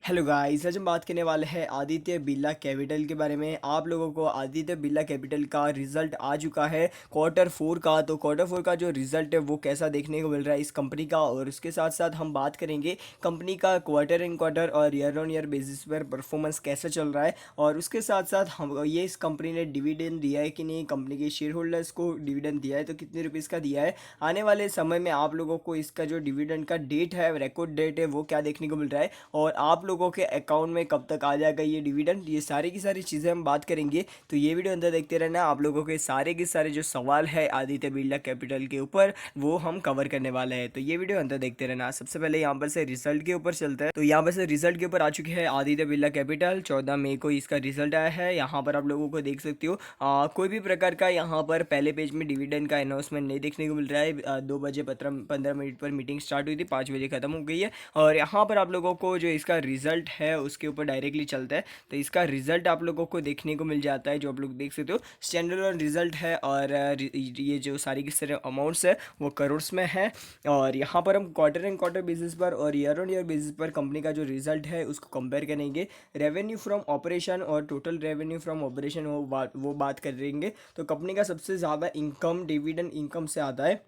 Hello guys, आज हम बात करने वाले हैं आदित्य बिरला कैपिटल के बारे में। आप लोगों को आदित्य बिरला कैपिटल का रिजल्ट आ चुका है क्वार्टर 4 का। तो क्वार्टर 4 का जो रिजल्ट है वो कैसा देखने को मिल रहा है इस कंपनी का, और उसके साथ साथ हम बात करेंगे कंपनी का क्वार्टर इन क्वार्टर और ईयर ऑन ईयर बेसिस पर परफॉर्मेंस कैसा चल रहा है। और उसके साथ साथ हम ये इस कंपनी ने डिविडेंड दिया है कि नहीं, कंपनी के शेयर होल्डर्स को डिविडेंड दिया है तो कितने रुपीज़ का दिया है। आने वाले समय में आप लोगों को इसका जो डिविडेंड का डेट है, रिकॉर्ड डेट है, वो क्या देखने को मिल रहा है और आप लोगों के अकाउंट में कब तक आ जाएगा ये डिविडेंड, ये सारी की सारी चीज़ें हम बात करेंगे। तो ये वीडियो अंदर देखते रहना। आप लोगों के सारे जो सवाल है आदित्य बिरला कैपिटल के ऊपर वो हम कवर करने वाले हैं। तो ये वीडियो अंदर देखते रहना। सबसे पहले यहाँ पर से रिजल्ट के ऊपर चलता है। तो यहाँ पर से रिजल्ट के ऊपर आ चुके हैं आदित्य बिरला कैपिटल। 14 मई को इसका रिजल्ट आया है। यहाँ पर आप लोगों को देख सकते हो कोई भी प्रकार का यहाँ पर पहले पेज में डिविडेंड का अनाउंसमेंट नहीं देखने को मिल रहा है। 2 बजे 15 मिनट पर मीटिंग स्टार्ट हुई थी, 5 बजे खत्म हो गई है। और यहाँ पर आप लोगों को जो इसका रिजल्ट है उसके ऊपर डायरेक्टली चलता है। तो इसका रिजल्ट आप लोगों को देखने को मिल जाता है, जो आप लोग देख सकते हो स्टैंडर्ड ऑन रिजल्ट है। और ये जो सारी की सारे अमाउंट्स है वो करोड़्स में है। और यहाँ पर हम क्वार्टर एंड क्वार्टर बेसिस पर और ईयर ऑन ईयर बेसिस पर कंपनी का जो रिजल्ट है उसको कंपेयर करेंगे। रेवेन्यू फ्रॉम ऑपरेशन और टोटल रेवेन्यू फ्रॉम ऑपरेशन वो बात करेंगे। तो कंपनी का सबसे ज़्यादा इनकम डिविडेंड इनकम से आता है,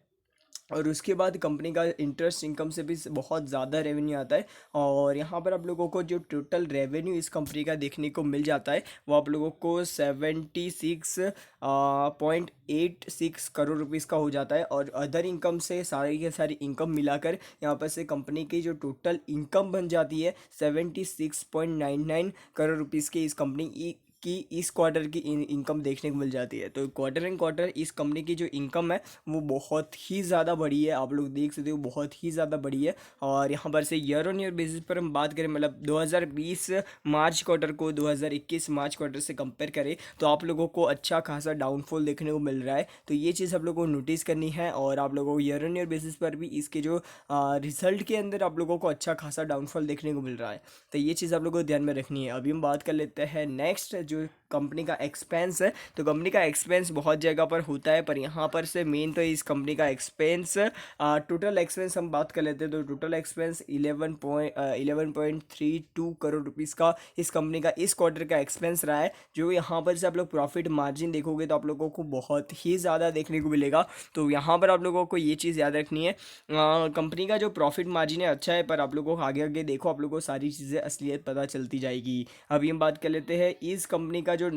और उसके बाद कंपनी का इंटरेस्ट इनकम से भी बहुत ज़्यादा रेवेन्यू आता है। और यहाँ पर आप लोगों को जो टोटल रेवेन्यू इस कंपनी का देखने को मिल जाता है वो आप लोगों को 76.86 करोड़ रुपीज़ का हो जाता है। और अदर इनकम से सारी के सारी इनकम मिलाकर यहाँ पर से कंपनी की जो टोटल इनकम बन जाती है 76.99 करोड़ रुपीज़ की। इस कंपनी की इस क्वार्टर की इनकम देखने को मिल जाती है। तो क्वार्टर एंड क्वार्टर इस कंपनी की जो इनकम है वो बहुत ही ज़्यादा बड़ी है। आप लोग देख सकते हो बहुत ही ज़्यादा बड़ी है। और यहाँ पर से ईयर ऑन ईयर बेसिस पर हम बात करें, मतलब 2020 मार्च क्वार्टर को 2021 मार्च क्वार्टर से कंपेयर करें तो आप लोगों को अच्छा खासा डाउनफॉल देखने को मिल रहा है। तो ये चीज़ आप लोगों को नोटिस करनी है। और आप लोगों को ईयर ऑन ईयर बेसिस पर भी इसके जो रिजल्ट के अंदर आप लोगों को अच्छा खासा डाउनफॉल देखने को मिल रहा है। तो ये चीज़ आप लोगों को ध्यान में रखनी है। अभी हम बात कर लेते हैं नेक्स्ट जो कंपनी का एक्सपेंस है। तो कंपनी का एक्सपेंस बहुत जगह पर होता है, पर यहाँ पर से मेन तो इस कंपनी का एक्सपेंस टोटल एक्सपेंस हम बात कर लेते हैं। तो टोटल एक्सपेंस 11.32 करोड़ रुपीज़ का इस कंपनी का इस क्वार्टर का एक्सपेंस रहा है। जो यहाँ पर से आप लोग प्रॉफिट मार्जिन देखोगे तो आप लोगों को बहुत ही ज़्यादा देखने को मिलेगा। तो यहाँ पर आप लोगों को ये चीज़ याद रखनी है, कंपनी का जो प्रॉफिट मार्जिन है अच्छा है, पर आप लोगों को आगे आगे देखो आप लोगों को सारी चीज़ें असलियत पता चलती जाएगी। अभी हम बात कर लेते हैं इस कंपनी का जो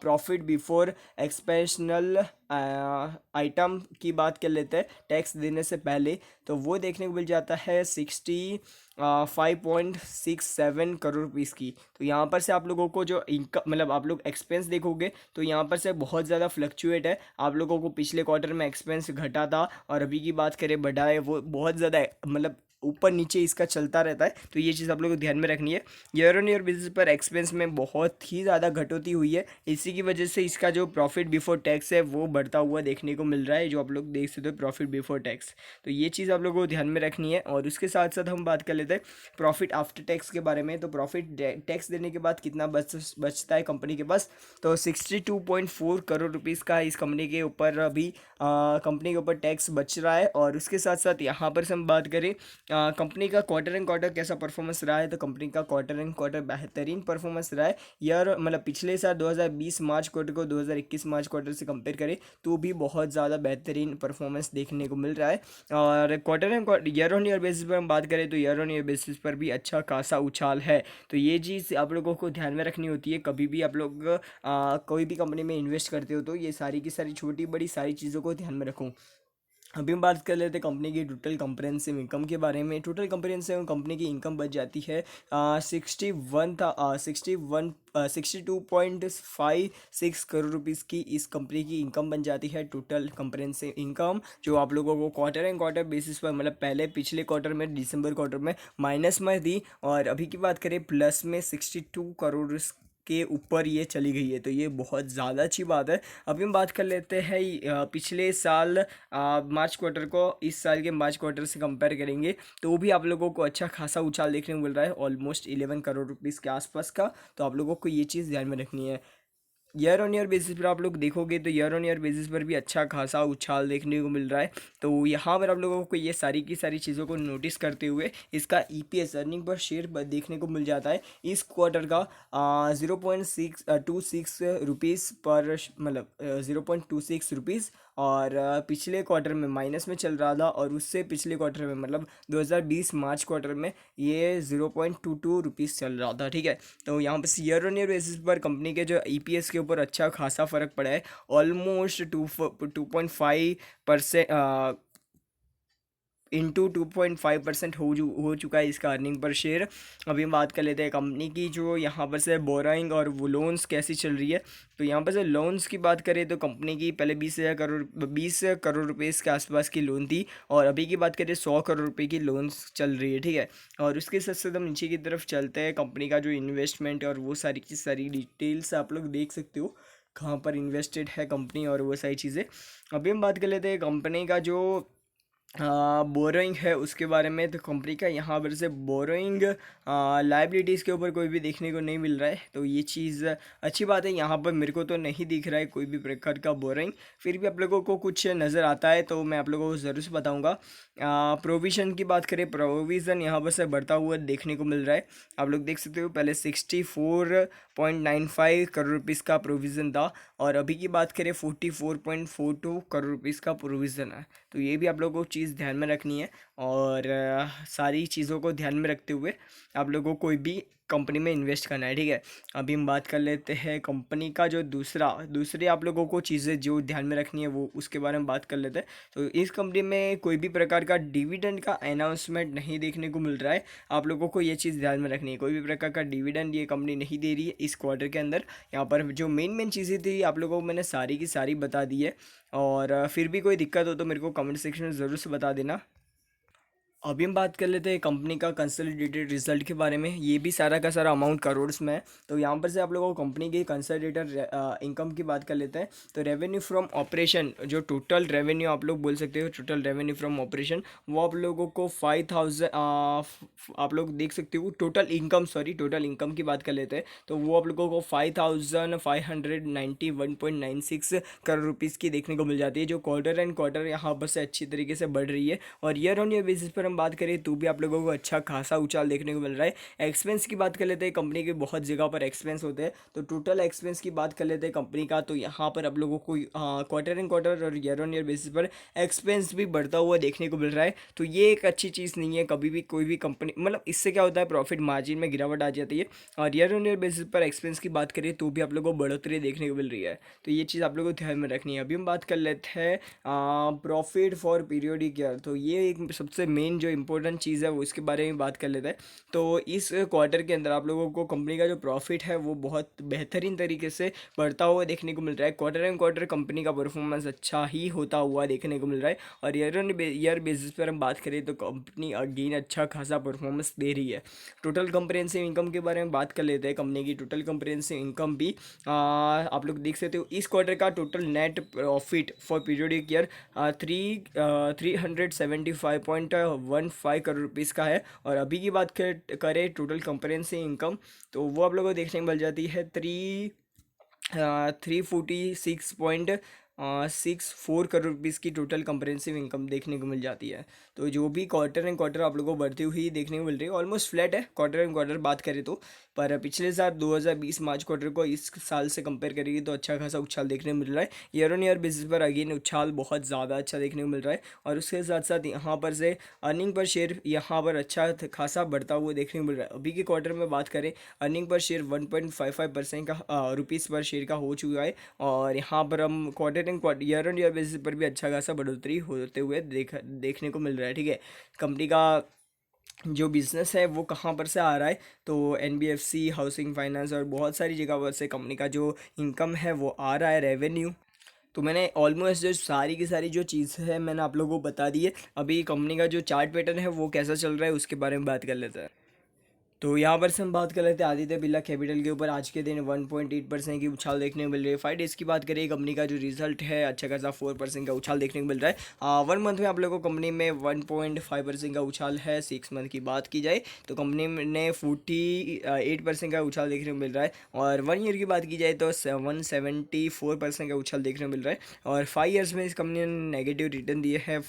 प्रॉफिट बिफोर एक्सपेंशनल आइटम की बात कर लेते हैं, टैक्स देने से पहले। तो वो देखने को मिल जाता है 65.67 करोड़ रुपीज़ की। तो यहाँ पर से आप लोगों को जो इनकम, मतलब आप लोग एक्सपेंस देखोगे तो यहाँ पर से बहुत ज़्यादा फ्लक्चुएट है। आप लोगों को पिछले क्वार्टर में एक्सपेंस घटा था और अभी की बात करें बढ़ा है, वो बहुत ज़्यादा मतलब ऊपर नीचे इसका चलता रहता है। तो ये चीज़ आप लोगों को ध्यान में रखनी है। ईयर ऑन ईयर बेसिस पर एक्सपेंस में बहुत ही ज़्यादा कटौती हुई है। इसी की वजह से इसका जो प्रॉफिट बिफोर टैक्स है वो बढ़ता हुआ देखने को मिल रहा है, जो आप लोग देख सकते हो प्रॉफिट बिफोर टैक्स। तो ये चीज़ आप लोगों को ध्यान में रखनी है। और उसके साथ साथ हम बात कर लेते हैं प्रॉफिट आफ्टर टैक्स के बारे में। तो प्रॉफिट टैक्स देने के बाद कितना बचता है कंपनी के पास, तो 62.4 करोड़ रुपीज़ का इस कंपनी के ऊपर अभी कंपनी के ऊपर टैक्स बच रहा है। और उसके साथ साथ यहाँ पर से हम बात करें कंपनी का क्वार्टर एंड क्वार्टर कैसा परफॉर्मेंस रहा है, तो कंपनी का क्वार्टर एंड क्वार्टर बेहतरीन परफॉर्मेंस रहा है। ईयर मतलब पिछले साल 2020 मार्च क्वार्टर को 2021 मार्च क्वार्टर से कंपेयर करें तो भी बहुत ज़्यादा बेहतरीन परफॉर्मेंस देखने को मिल रहा है। और quarter and year on year basis पर हम बात करें तो ईयर ऑन ईयर बेसिस पर भी अच्छा खासा उछाल है। तो ये चीज़ आप लोगों को ध्यान में रखनी होती है। कभी भी आप लोग कोई भी कंपनी में इन्वेस्ट करते हो तो ये सारी की सारी छोटी बड़ी सारी चीज़ों को ध्यान में रखो। अभी हम बात कर लेते हैं कंपनी की टोटल कंप्रेहेंसिव इनकम के बारे में। टोटल कंप्रेहेंसिव कंपनी की इनकम बच जाती है 62.56 करोड़ रुपीज़ की। इस कंपनी की इनकम बन जाती है टोटल कंप्रेहेंसिव इनकम, जो आप लोगों को क्वार्टर एंड क्वार्टर बेसिस पर, मतलब पहले पिछले क्वार्टर में दिसंबर क्वार्टर में माइनस में थी और अभी की बात करें प्लस में 62 करोड़ के ऊपर ये चली गई है। तो ये बहुत ज़्यादा अच्छी बात है। अभी हम बात कर लेते हैं पिछले साल मार्च क्वार्टर को इस साल के मार्च क्वार्टर से कंपेयर करेंगे तो भी आप लोगों को अच्छा खासा उछाल देखने को मिल रहा है, ऑलमोस्ट 11 करोड़ रुपीज़ के आसपास का। तो आप लोगों को ये चीज़ ध्यान में रखनी है। ईयर ऑन ईयर बेसिस पर आप लोग देखोगे तो ईयर ऑन ईयर बेसिस पर भी अच्छा खासा उछाल देखने को मिल रहा है। तो यहाँ पर आप लोगों को ये सारी की सारी चीज़ों को नोटिस करते हुए इसका ईपीएस अर्निंग पर शेयर देखने को मिल जाता है इस क्वार्टर का 0.626 रुपीज़ पर मतलब 0.26 रुपीज़। और पिछले क्वार्टर में माइनस में चल रहा था और उससे पिछले क्वार्टर में मतलब 2020 मार्च क्वार्टर में ये 0.22 रुपीज़ चल रहा था। ठीक है, तो यहाँ per year on year basis पर कंपनी के जो ईपीएस के ऊपर अच्छा खासा फ़र्क पड़ा है। ऑलमोस्ट 2.5% इंटू 2.5% हो चुका है इसका अर्निंग पर शेयर। अभी हम बात कर लेते हैं कंपनी की जो यहाँ पर से बोराइंग और वो लोन्स कैसी चल रही है। तो यहाँ पर से लोन्स की बात करें तो कंपनी की पहले 20 करोड़ रुपए के आसपास की लोन थी और अभी की बात करें 100 करोड़ रुपए की लोन्स चल रही है। ठीक है, और उसके साथ साथ हम नीचे की तरफ चलते हैं, कंपनी का जो इन्वेस्टमेंट और वो सारी की सारी डिटेल्स आप लोग देख सकते हो कहाँ पर इन्वेस्टेड है कंपनी और वो सारी चीज़ें। अभी हम बात कर लेते हैं कंपनी का जो बोरोइंग है उसके बारे में। तो कंपनी का यहाँ पर से बोरोइंग लाइबिलिटीज़ के ऊपर कोई भी देखने को नहीं मिल रहा है, तो ये चीज़ अच्छी बात है। यहाँ पर मेरे को तो नहीं दिख रहा है कोई भी प्रकार का बोरोइंग, फिर भी आप लोगों को कुछ नज़र आता है तो मैं आप लोगों को ज़रूर से बताऊँगा। प्रोविज़न की बात करें, प्रोविज़न यहाँ पर से बढ़ता हुआ देखने को मिल रहा है। आप लोग देख सकते हो पहले 64.95 करोड़ रुपीज़ का प्रोविज़न था और अभी की बात करें 44.42 करोड़ रुपीज़ का प्रोविज़न है। तो ये भी आप लोगों को चीज़ ध्यान में रखनी है और सारी चीज़ों को ध्यान में रखते हुए आप लोगों को कोई भी कंपनी में इन्वेस्ट करना है। ठीक है, अभी हम बात कर लेते हैं कंपनी का जो दूसरे आप लोगों को चीज़ें जो ध्यान में रखनी है वो उसके बारे में बात कर लेते हैं। तो इस कंपनी में कोई भी प्रकार का डिविडेंड का अनाउंसमेंट नहीं देखने को मिल रहा है। आप लोगों को ये चीज़ ध्यान में रखनी है, कोई भी प्रकार का डिविडेंड ये कंपनी नहीं दे रही है इस क्वार्टर के अंदर। यहाँ पर जो मेन चीज़ें थी आप लोगों को मैंने सारी की सारी बता दी है और फिर भी कोई दिक्कत हो तो मेरे को कमेंट सेक्शन में ज़रूर से बता देना। अभी हम बात कर लेते हैं कंपनी का कंसोलिडेटेड रिजल्ट के बारे में। ये भी सारा का सारा अमाउंट करोड़्स में है। तो यहाँ पर से आप लोगों को कंपनी की कंसोलिडेटेड इनकम की बात कर लेते हैं। तो रेवेन्यू फ्रॉम ऑपरेशन, जो टोटल रेवेन्यू आप लोग बोल सकते हो, टोटल रेवेन्यू फ्रॉम ऑपरेशन, वो आप लोगों को 5000 आप लोग देख सकते हो। टोटल इनकम की बात कर लेते हैं तो वो आप लोगों को 5591.96 करोड़ रुपीज़ की देखने को मिल जाती है, जो क्वार्टर एंड क्वार्टर यहाँ पर से अच्छी तरीके से बढ़ रही है। और ईयर ऑन ईयर बेसिस पर हम बात करें तो भी आप लोगों को अच्छा खासा उछाल देखने को मिल रहा है। एक्सपेंस की बात कर लेते हैं, कंपनी के बहुत जगह पर एक्सपेंस होते हैं। तो टोटल एक्सपेंस की बात कर लेते हैं कंपनी का, तो यहाँ पर आप लोगों को क्वार्टर एंड क्वार्टर और ईयर ऑन ईयर बेसिस पर एक्सपेंस भी बढ़ता हुआ देखने को मिल रहा है। तो ये एक अच्छी चीज़ नहीं है, कभी भी कोई भी कंपनी मतलब इससे क्या होता है प्रॉफिट मार्जिन में गिरावट आ जाती है। और ईयर ऑन ईयर बेसिस पर एक्सपेंस की बात करें तो भी आप लोगों को बढ़ोतरी देखने को मिल रही है। तो ये चीज़ आप लोगों को ध्यान में रखनी है। अभी हम बात कर लेते हैं प्रॉफिट फॉर पीरियोडिक ईयर। तो ये एक सबसे मेन जो इंपॉर्टेंट चीज़ है वो इसके बारे में बात कर लेते हैं। तो इस क्वार्टर के अंदर आप लोगों को कंपनी का जो प्रॉफिट है वो बहुत बेहतरीन तरीके से बढ़ता हुआ देखने को मिल रहा है। क्वार्टर एंड क्वार्टर कंपनी का परफॉर्मेंस अच्छा ही होता हुआ देखने को मिल रहा है। और ईयर बेसिस पर हम बात करें तो कंपनी अगेन अच्छा खासा परफॉर्मेंस दे रही है। टोटल कंप्रेहेंसिव इनकम के बारे में बात कर लेते हैं। कंपनी की टोटल कंप्रेहेंसिव इनकम भी आप लोग देख सकते हो। इस क्वार्टर का total net profit for periodic year 375.15 crore rupees का है। और अभी की बात करें टोटल कंप्रेहेंसिव इनकम, तो वो आप लोगों को देखने को मिल जाती है 346.64 करोड़ रुपीज़ की टोटल कंप्रेहेंसिव इनकम देखने को मिल जाती है। तो जो भी क्वार्टर एंड क्वार्टर आप लोगों को बढ़ती हुई देखने को मिल रही है, ऑलमोस्ट फ्लैट है क्वार्टर एंड क्वार्टर बात करें तो। पर पिछले साल 2020 मार्च क्वार्टर को इस साल से कंपेयर करेंगे तो अच्छा खासा उछाल देखने को मिल रहा है। ईयर ऑन ईयर बेसिस पर अगेन उछाल बहुत ज़्यादा अच्छा देखने को मिल रहा है। और उसके साथ साथ यहाँ पर से अर्निंग पर शेयर यहाँ पर अच्छा खासा बढ़ता हुआ देखने को मिल रहा है। अभी के क्वार्टर में बात करें, अर्निंग पर शेयर 1.55% का रुपीज़ पर शेयर का हो चुका है। और यहाँ पर हम quarter and quarter year on year basis पर भी अच्छा खासा बढ़ोतरी होते हुए देखने को मिल रहा है। ठीक है, कंपनी का जो बिज़नेस है वो कहाँ पर से आ रहा है, तो एनबीएफसी, हाउसिंग फाइनेंस और बहुत सारी जगह पर से कंपनी का जो इनकम है वो आ रहा है, रेवेन्यू। तो मैंने ऑलमोस्ट जो सारी की सारी जो चीज़ है मैंने आप लोगों को बता दी है। अभी कंपनी का जो चार्ट पैटर्न है वो कैसा चल रहा है उसके बारे में बात कर लेते हैं। तो यहाँ पर से हम बात कर रहे थे आदित्य बिरला कैपिटल के ऊपर। आज के दिन 1.8% की उछाल देखने को मिल रही है। 5 डेज़ की बात करें, कंपनी का जो रिजल्ट है अच्छा खासा 4% का उछाल देखने को मिल रहा है। 1 मंथ में आप लोगों को कंपनी में 1.5% का उछाल है। 6 मंथ की बात की जाए तो कंपनी ने 48% का उछाल देखने को मिल रहा है। और 1 ईयर की बात की जाए तो 174% का उछाल देखने को मिल रहा है। और 5 ईयर्स में इस कंपनी ने नेगेटिव रिटर्न दिए हैं।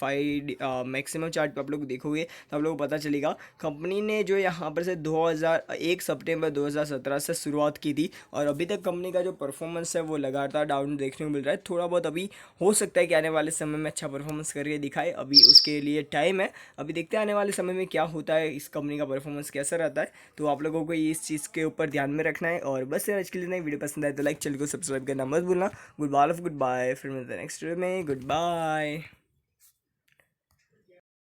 मैक्सिमम चार्ट पर आप लोग देखोगे तो आप लोगों को पता चलेगा कंपनी ने जो यहाँ पर से 1 सितंबर 2017 से शुरुआत की थी और अभी तक कंपनी का जो परफॉर्मेंस है वो लगातार डाउन देखने को मिल रहा है। थोड़ा बहुत अभी हो सकता है कि आने वाले समय में अच्छा परफॉर्मेंस करके दिखाए, अभी उसके लिए टाइम है। अभी देखते हैं आने वाले समय में क्या होता है, इस कंपनी का परफॉर्मेंस कैसा रहता है। तो आप लोगों को इस चीज़ के ऊपर ध्यान में रखना है। और बस यार आज के लिए नई वीडियो पसंद आए तो लाइक, चैनल को सब्सक्राइब करना मत भूलना। गुड बाय, फिर मिलते हैं नेक्स्ट वीडियो में। Good bye.